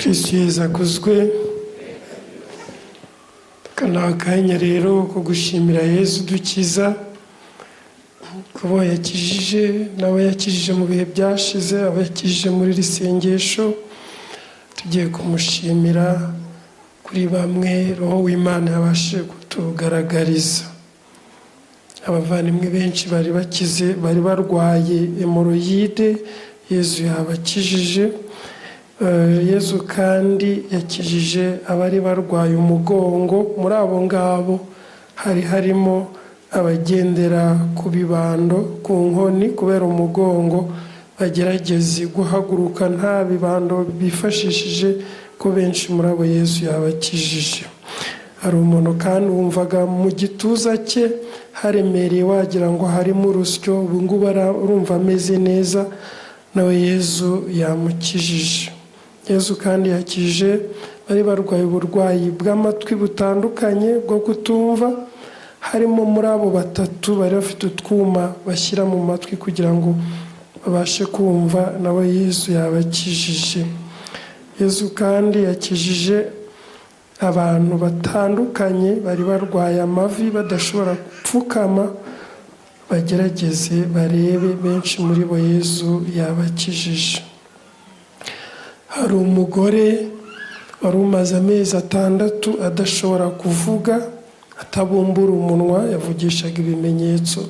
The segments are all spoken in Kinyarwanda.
Kristo Yesu akuzwe. Kana akanya rero ko gushimira Yesu dukiza kuba yakijije nawe yakijije mu bihe byashize, aba yakijije muri risengesho. Tugiye kumushimira kuri bamwe Roho w'Imana yabashije kutugaragariza. Abavandimwe benshi bari bakize, bari barwaye hemoroyide, Yesu yabakijije. Yesu kandi yakijije abari barwaye umugongo. Muri abo ngabo harimo abagendera ku bibando, ku nkoni kubera umugongo, bagerageze guhaguruka nta bibando bifashishije, ko benshi muri abo Yesu yabakijije. Hari umuntu kandi wumvaga mu gituza cye haremereye wagira ngo harimo urusyo, ubu ngubu arumva ameze neza, nawe Yesu yamukijije. Yesu kandi yakije bari barwaye uburwayi bw'amatwi butandukanye bwo kutumva. Harimo muri abo batatu bari bafite utwuma bashyira mu matwi kugira ngo babashe kumva, nawe Yesu yabakijije. Yesu kandi yakijije abantu batandukanye bari barwaye amavi badashobora gupfukama, bagerageze barebe, benshi muri bo Yesu yabakijije. Hari umugore wari umaze amezi 6 adashobora kuvuga, atabumbura umunwa, yavugishaga ibimenyetso,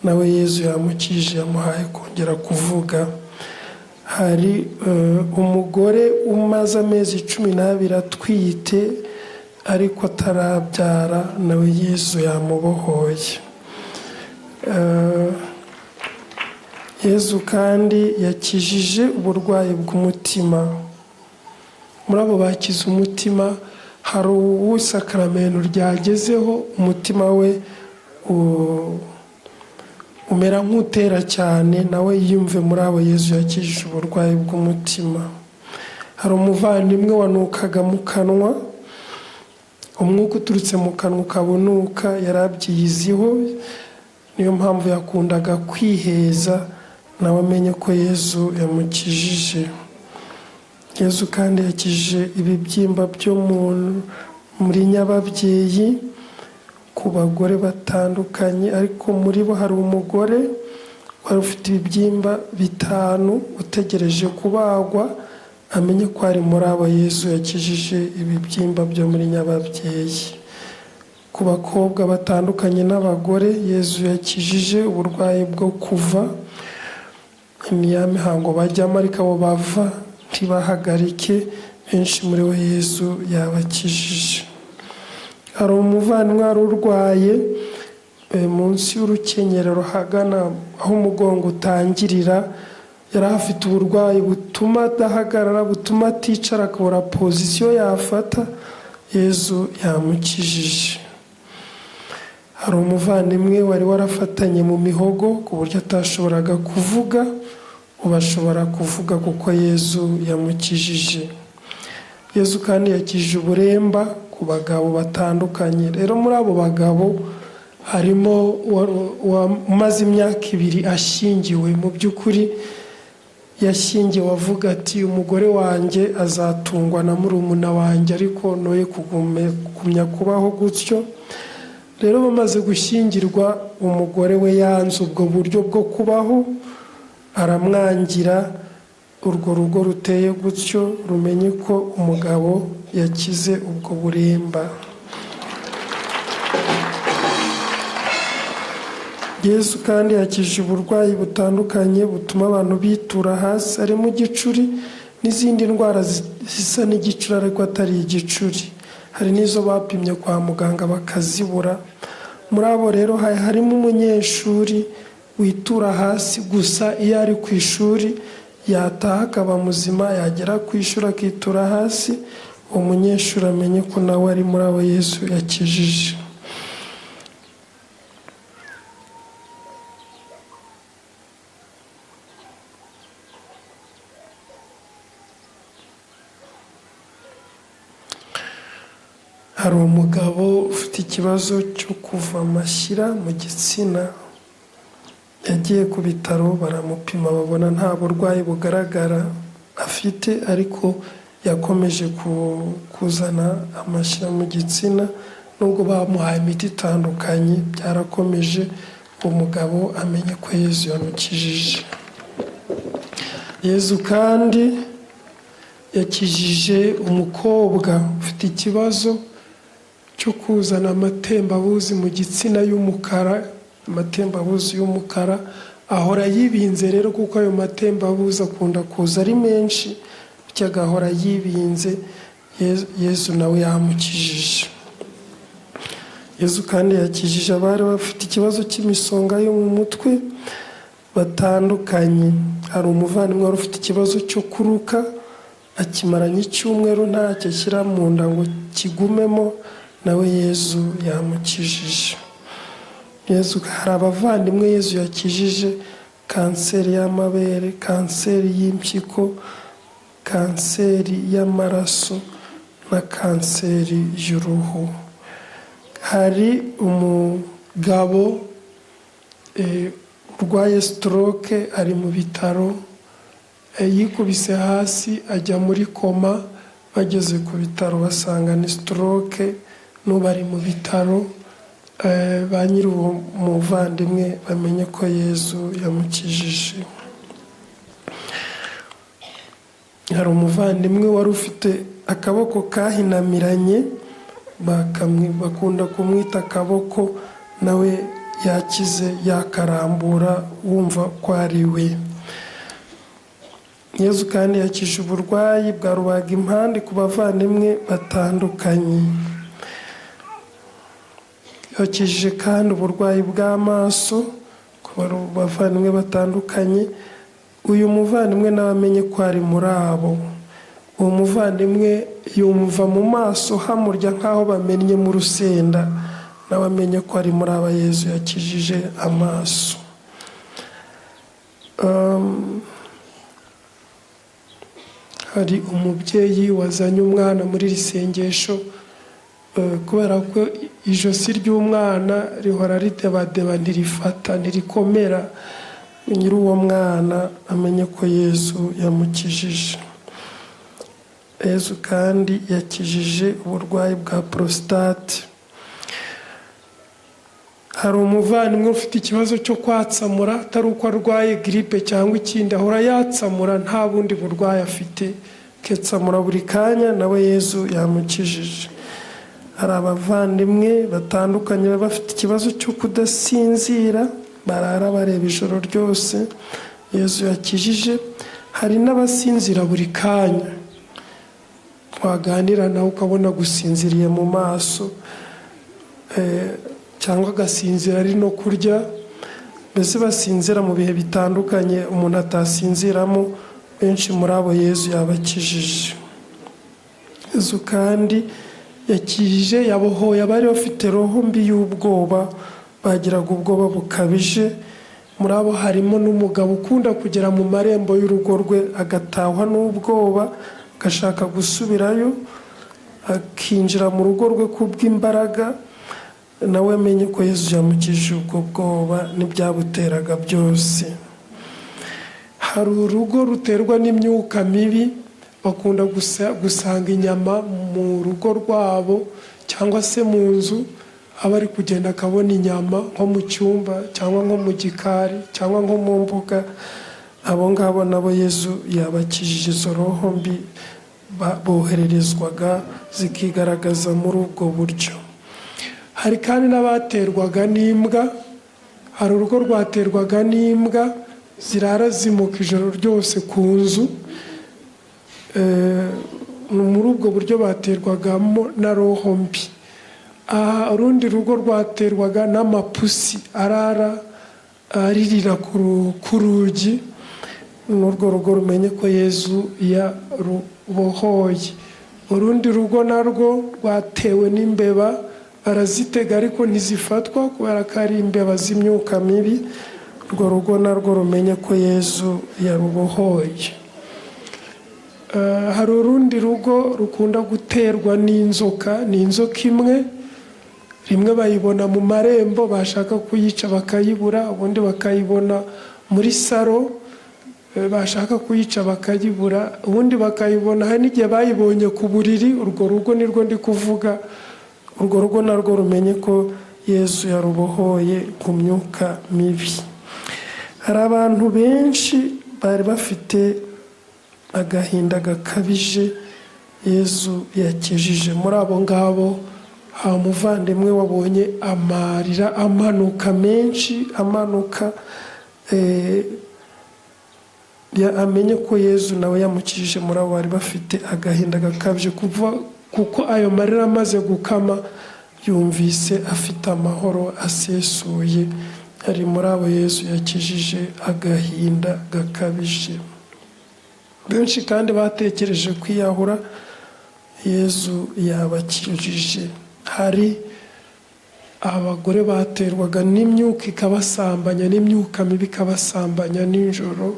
nawe Yesu yamukijije, yamuhaye kongera kuvuga. Hari umugore umaze amezi 12 atwite ariko atarabyara, nawe Yesu yamubohoye. Yesu kandi yakijije uburwayi bw'umutima. Muri abo bakize umutima hari uw'isakaramento ryagezeho, umutima we umera nk'utera cyane, nawe yiyumve muri abo Yesu yakijije uburwayi bw'umutima. Hari umuvandimwe wanukaga mu kanwa, umwuka uturutse mu kanwa ukabunuka, yarabyiyiziho, niyo mpamvu yakundaga kwiheza, nawe amenye ko Yesu yamukijije. Yesu kandi yakijije ibibyimba byo muri nyababyeyi ku bagore batandukanye, ariko muri bo hari umugore wari ufite ibibyimba 5 utegereje kubagwa, amenye ko ari muri abo Yesu yakijije ibibyimba byo muri nyababyeyi. Ku bakobwa batandukanye n'abagore, Yesu yakijije uburwayi bwo kuva imiyamihango bajyamo ariko abo bava ntibahagarike, benshi muri bo Yesu yabakijije. Hari umuvandimwe wari urwaye munsi y'urukenyerero hagana aho umugongo utangirira, yari afite uburwayi butuma adahagarara, butuma aticara, akabura pozisiyo yafata, Yesu yamukijije. Hari umuvandimwe wari warafatanye mu mihogo ku buryo atashoboraga kuvuga, ubu ashobora kuvuga kuko Yesu yamukijije. Yesu kandi yakijije uburemba ku bagabo batandukanye. Rero muri abo bagabo harimo umaze imyaka 2 ashyingiwe. Mu by'ukuri yashyingiwe avuga ati, umugore wanjye azatungwa na murumuna wanjye, ariko noye kugumya kubaho gutyo. Rero bamaze gushyingirwa, umugore we yanze ubwo buryo bwo kubaho, aramwangira. Urwo rugo ruteye gutyo rumenye ko umugabo yakize ubwo buremba. Yesu kandi yakije uburwayi butandukanye butuma abantu bitura hasi, harimo igicuri n'izindi ndwara zisa n'igicuri ariko atari igicuri. Hari n'izo bapimye kwa muganga bakazibura. Muri abo rero harimo umunyeshuri witura hasi gusa iyo ari ku ishuri, yataha akaba muzima, yagera ku ishuri akitura hasi. Uwo munyeshuri amenye ko nawe ari muri abo Yesu yakijije. Hari umugabo ufite ikibazo cyo kuva amashyira mu gitsina, yagiye ku bitaro baramupima babona nta burwayi bugaragara afite, ariko yakomeje kuzana amashyira mu gitsina, nubwo bamuhaye imiti itandukanye byarakomeje. Umugabo amenye ko Yezu yamukijije. Yezu kandi yakijije umukobwa ufite ikibazo cyo kuzana amatembabuzi mu gitsina y'umukara, amatembabuzi y'umukara ahora yibinze rero, kuko ayo matembabuzi akunda kuza ari menshi, bityo agahora yibinze. Yezu nawe yamukijije. Yezu kandi yakijije abari bafite ikibazo cy'imisonga yo mu mutwe batandukanye. Hari umuvandimwe wari ufite ikibazo cyo kuruka, akimaranye icyumweru ntacyo ashyira mu nda ngo kigumemo, nawe Yezu yamukijije. Hari abavandimwe Yezu yakijije kanseri y'amabere, kanseri y'impyiko, kanseri y'amaraso na kanseri y'uruhu. Hari umugabo urwaye stroke, ari mu bitaro, yikubise hasi ajya muri koma. Bageze ku bitaro basanga ni stroke, n'ubu ari mu bitaro. Ba nyiri uwo muvandimwe bamenye ko Yezu yamukijije. Hari umuvandimwe wari ufite akaboko kahinamiranye, bakunda kumwita akaboko, nawe yakize yakarambura wumva ko ari we. Yezu kandi yakije uburwayi bwa rubagimpande ku bavandimwe batandukanye. Yakijije kandi uburwayi bw'amaso ku bavandimwe batandukanye. Uyu muvandimwe nawe amenye ko ari muri abo. Uwo muvandimwe yumva mu maso hamurya nk'aho bamennye mu rusenda, nawe amenye ko ari muri aba Yezu yakijije amaso. Hari umubyeyi wazanye umwana muri iri sengesho, kubera ko ijosi ry'umwana rihora ridebadeba, ntirifata, ntirikomera. Nyiri uwo mwana amenye ko Yezu yamukijije. Yezu kandi yakijije uburwayi bwa prostate. Hari umuvandimwe ufite ikibazo cyo kwatsamura, atari uko arwaye gripe cyangwa ikindi, ahora yatsamura, nta bundi burwayi afite, ketsamura buri kanya, nawe Yezu yamukijije. Hari abavandimwe batandukanye baba bafite ikibazo cyo kudasinzira, barara bareba ijoro ryose, Yezu yakijije. Hari n'abasinzira buri kanya, waganira nawe ukabona gusinziriye mu maso, cyangwa agasinzira ari no kurya. Mbese basinzira mu bihe bitandukanye umuntu atasinziramo. Benshi muri abo Yezu yabakijije. Yezu kandi yakijije, yabohoye abari bafite roho mbi y'ubwoba, bagiraga ubwoba bukabije. Muri abo harimo n'umugabo ukunda kugera mu marembo y'urugo rwe agatahwa n'ubwoba, agashaka gusubirayo, akinjira mu rugo rwe kubw'imbaraga. Nawe amenye ko Yezu yamukijije ubwo bwoba n'ibyabuteraga byose. Hari urugo ruterwa n'imyuka mibi, bakunda gusanga inyama mu rugo rwabo cyangwa se mu nzu, aba ari kugenda akabona inyama nko mu cyumba cyangwa nko mu gikari cyangwa nko mu mbuga. Abo ngabo nabo Yezu yabakijije izo roho mbi bohererezwaga zikigaragaza muri ubwo buryo. Hari kandi n'abaterwaga n'imbwa. Hari urugo rwaterwaga n'imbwa, zirara zimuka ijoro ryose ku nzu. Muri ubwo buryo baterwagamo na roho mbi. Urundi rugo rwaterwaga n'amapusi arara aririra ku rugi. N'urwo rugo rumenye ko Yezu yarubohoye. Urundi rugo narwo rwatewe n'imbeba, barazitega ariko ntizifatwa kubera ko ari imbeba z'imyuka mibi. Urwo rugo narwo rumenye ko Yezu yarubohoye. Hari urundi rugo rukunda guterwa n'inzoka. Ni inzoka imwe, rimwe bayibona mu marembo, bashaka kuyica bakayibura, ubundi bakayibona muri saro, bashaka kuyica bakayibura, ubundi bakayibona. Hari n'igihe bayibonye ku buriri. Urwo rugo nirwo ndi kuvuga. Urwo rugo narwo rumenye ko Yesu yarubohoye ku myuka mibi. Hari abantu benshi bari bafite agahinda gakabije Yesu yakijije. Muri abo ngabo hari umuvandimwe wabonye amarira amanuka menshi, amanuka amenye ko Yesu nawe yamukijije. Muri abo bari bafite agahinda gakabije kuko ayo marira amaze gukama yumvise afite amahoro asesuye. Ari muri abo Yesu yakijije agahinda gakabije. Benshi kandi batekereje kwiyahura, Yesu yabakijije. Hari abagore baterwaga n'imyuka ikabasambanya, n'imyuka mibi ikabasambanya nijoro.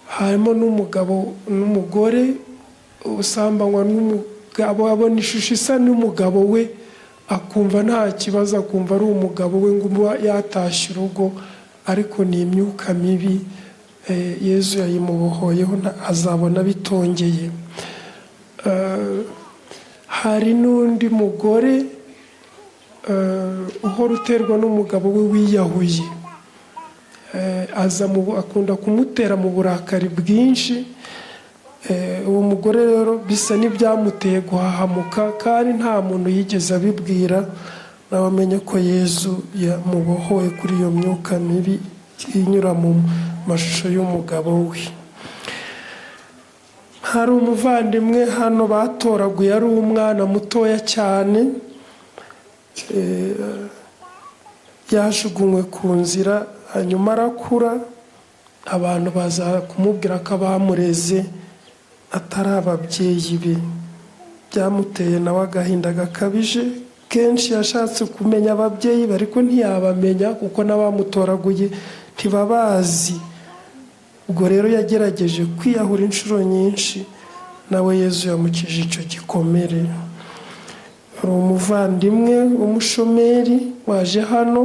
Harimo n'umugabo n'umugore usambanywa n'umugabo, abona ishusho isa n'umugabo we, akumva nta kibazo, akumva ari umugabo we, ngo yatashye urugo, ariko ni imyuka mibi. Yesu yayimubohoyeho, azabona bitongeye. Hari n'undi mugore uhora uterwa n'umugabo we wiyahuye. Akunda kumutera mu burakari bwinshi. Uwo mugore rero bisa n'ibyamuteye guhahamuka, kandi nta muntu yigeze abibwira. Nawe amenye ko Yesu yamubohoye kuri iyo myuka mibi inyura mu mashusho y'umugabo we. Hari umuvandimwe hano batoraguye, ari umwana mutoya cyane, yajugunywe ku nzira, hanyuma arakura. Abantu baza kumubwira ko abamureze atari ababyeyi be. Byamuteye nawe agahinda gakabije. Kenshi yashatse kumenya ababyeyi be, ariko ntiyabamenya kuko n'abamutoraguye ntibabazi. Ubwo rero yagerageje kwiyahura inshuro nyinshi, nawe Yesu yamukije icyo gikomere. Hari umuvandimwe w'umushomeri waje hano,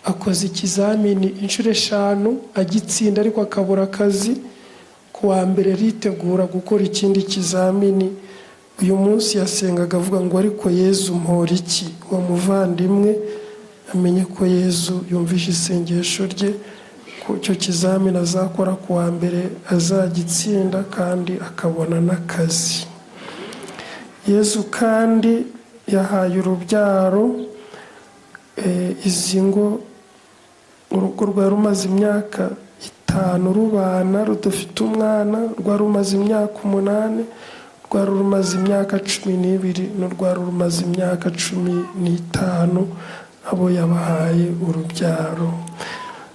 akoze ikizamini inshuro 5 agitsinda, ariko akabura akazi. Ku wa mbere ritegura gukora ikindi kizamini. Uyu munsi yasengaga avuga ngo ariko Yesu mpora iki? Uwo muvandimwe amenye ko Yesu yumvise isengesho rye, ko icyo kizamini azakora ku wa mbere azagitsinda kandi akabona n'akazi. Yesu kandi yahaye urubyaro izi ngo urugo rwari rumaze imyaka 5 rubana rudafite umwana, rwari rumaze imyaka 8, rwari rumaze imyaka 12, n'urwari rumaze imyaka 15. Abo yabahaye urubyaro.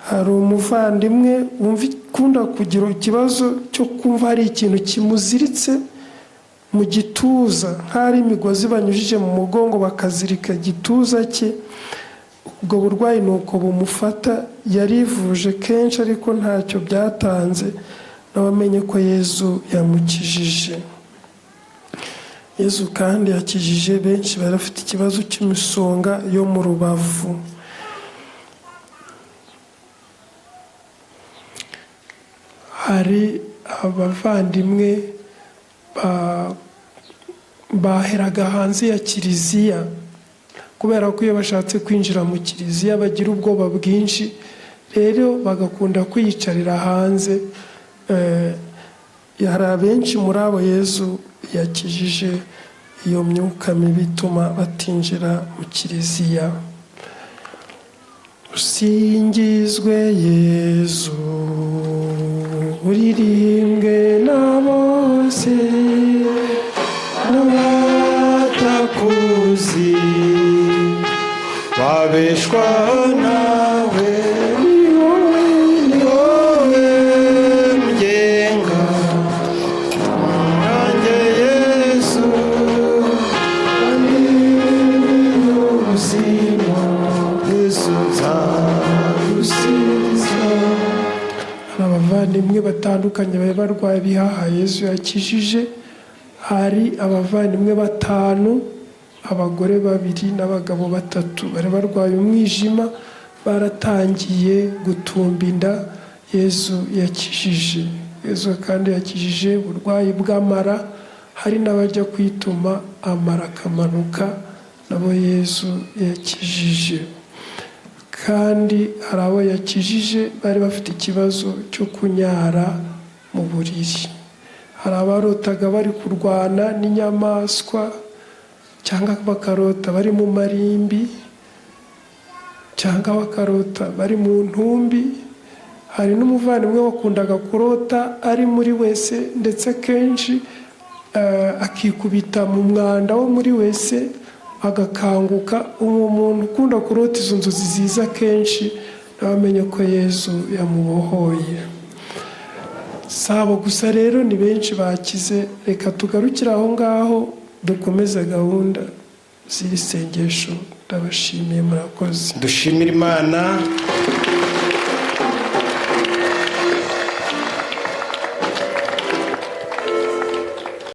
Hari umuvandimwe ukunda kugira ikibazo cyo kumva hari ikintu kimuziritse mu gituza, nk'ari imigozi banyujije mu mugongo bakazirika igituza cye. Ubwo burwayi nuko bumufata. Yarivuje kenshi ariko ntacyo byatanze. Nawe amenye ko Yesu yamukijije. Yesu kandi yakijije benshi bari bafite ikibazo cy'imisonga yo mu rubavu. Hari abavandimwe baheraga hanze ya kiliziya, kubera ko iyo bashatse kwinjira mu kiliziya bagira ubwoba bwinshi, rero bagakunda kwiyicarira hanze. Hari abenshi muri abo Yesu yakijije iyo myuka mibi ituma batinjira mu kiliziya. Usingizwe Yesu, uririmbwe na bose n'abatakuzi, babeshwa nawe. Ni wowe mugenga, nanjye Yesu wandindiye ubuzima. Yesu nzagusingiza. Abavandimwe batandukanye bari barwaye ibihaha Yesu yakijije. Hari abavandimwe 5, abagore 2 n'abagabo 3 bari barwaye umwijima, baratangiye gutumba inda. Yesu yakijije. Yesu kandi yakijije uburwayi bw'amara, hari n'abajya kwituma amara akamanuka, nabo Yesu yakijije. Kandi hari abo yakijije bari bafite ikibazo cyo kunyara mu buriri. Hari abarotaga bari kurwana n'inyamaswa, cyangwa bakarota bari mu marimbi, cyangwa bakarota bari mu ntumbi. Hari n'umuvandimwe wakundaga kurota ari muri wese, ndetse kenshi akikubita mu mwanda wo muri wese agakanguka. Uwo muntu ukunda kurota izo nzozi ziza kenshi, nawe amenye ko Yesu yamubohoye. Sabo gusa rero, ni benshi bakize. Reka tugarukire aho ngaho, dukomeze gahunda z'iri sengesho. Ndabashimiye, murakoze. Dushimira Imana.